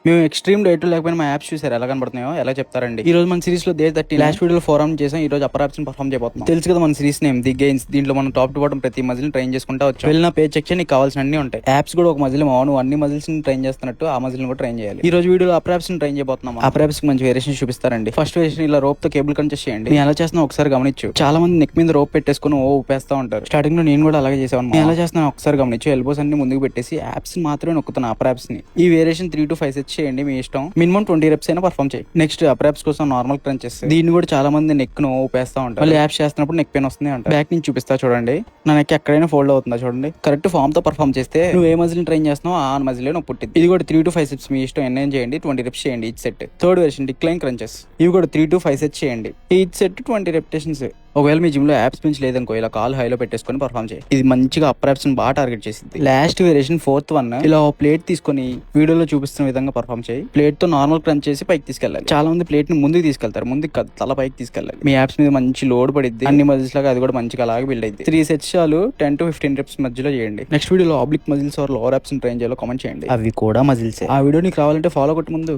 మేము extreme diet లేకపోయినా మా యాప్స్ చూసారు ఎలా కనబడుతున్నాయో ఎలా చెప్తారండి. ఈ రోజు మన సిరీస్ లో డే 30 లాస్ట్ వీడియో ఫోరం చేసాం. ఈ రోజు అప్పర్ ఆప్షన్ పర్ఫామ్ చేయబోతున్నాం. తెలుసు కదా మన సిరీస్ నేమ్ ది గెయిన్స్. దీంట్లో మనం టాప్ టు బాటం ప్రతి మజిల్ ట్రైన్ చేసుకుంటా వచ్చాం. వెళ్ళిన పేజ్ చెక్ నీకు కావాల్సిన అన్ని ఉంటాయి. యాప్స్ కూడా ఒక మజిల్ నువ్వు అన్ని మజిల్స్ ని ట్రైన్ చేస్తున్నట్టు ఆ మజిల్ కూడా ట్రైన్ చేయాలి. ఈ రోజు వీడియోలో అప్పర్ ఆప్షన్ ట్రైన్ చేయబోతున్నాం. అప్పర్ ఆప్స్ మంచి వేరియేషన్ చూపిస్తారండి. ఫస్ట్ వేరియేషన్ ఇలా రోప్ తో కేబుల్ కనెక్ట్ చేయండి. నేను ఎలా చేస్తున్నా ఒకసారి గమనించు. చాలా మంది నెక్ మీద రోప్ పెట్టేసుకుని ఊపేస్తా ఉంటారు. స్టార్టింగ్ లో నేను కూడా అలాగే చేసాను. నేను ఎలా చేస్తున్నాను ఒకసారి గమనించు. ఎల్బోస్ అన్ని ముందుకు పెట్టేసి యాప్స్ మాత్రమే నొక్కుతున్నా అప్పర్ ఆప్స్ ని. ఈ వేరియేషన్ 3 to 5 సెట్స్ చేయండి మీ ఇష్టం. మినిమం 20 రెప్స్ అయినా పర్ఫామ్ చేయి. నెక్స్ట్ అప్పర్ యాప్స్ కోసం నార్మల్ క్రంచెస్. దీన్ని కూడా చాలా మంది నెక్ ను ఊపేస్తా ఉంటారు. మళ్ళీ యాప్స్ చేస్తున్నప్పుడు నెక్ పెయిన్ వస్తుంది అంట. బ్యాక్ నుంచి చూపిస్తా చూడండి. నా నెక్ ఎక్కడైనా ఫోల్డ్ అవుతుందా చూడండి. కరెక్ట్ ఫామ్ తో పర్ఫామ్ చేస్తే నువ్వు ఏ మజిల్ ట్రైన్ చేస్తున్నావు ఆ మజిల్ నొప్పి పుట్టింది. ఇది కూడా 3 to 5 సెట్స్ మీ ఇష్టం. ఎన్ని చేయండి. 20 రెప్స్ చేయండి each set. Third version decline crunches. ఇవి కూడా 3 to 5 సెట్స్ చేయండి. Each set 20 reputations. ఒకవేళ మీ జిమ్ లో యాప్స్ పెంచ్ లేదనుకో ఇలా కాల్ హైలో పెట్టేసుకొని పర్ఫామ్ చేయి. ఇది మంచిగా అప్పర్ యాప్స్ బాగా టార్గెట్ చేసింది. Last variation fourth one. ఇలా ప్లేట్ తీసుకొని వీడియోలో చూపిస్తున్న విధంగా పర్ఫామ్ చేయి. ప్లేట్ తో నార్మల్ క్రంచ్ చేసి పైకి తీసుకెళ్ళాలి. చాలా మంది ప్లేట్ ని ముందుకు తీసుకెళ్తారు. ముందుకు కాదు తల పైకి తీసుకెళ్ళాలి. మీ యాప్స్ మీద మంచి లోడ్ పడిద్ది. అన్ని మజిల్స్ లాగా అది కూడా మంచిగా అలాగే బిల్డ్ అయింది. 3 సెట్స్ చాలు 10 to 15 రెప్స్ మధ్యలో చేయండి. నెక్స్ట్ వీడియోలో oblique muscles or lower abs train చేయాలో కామెంట్ చేయండి. అవి కూడా మజిల్స్. ఆ వీడియో నీకు రావాలంటే ఫాలో కొట్టు ముందు.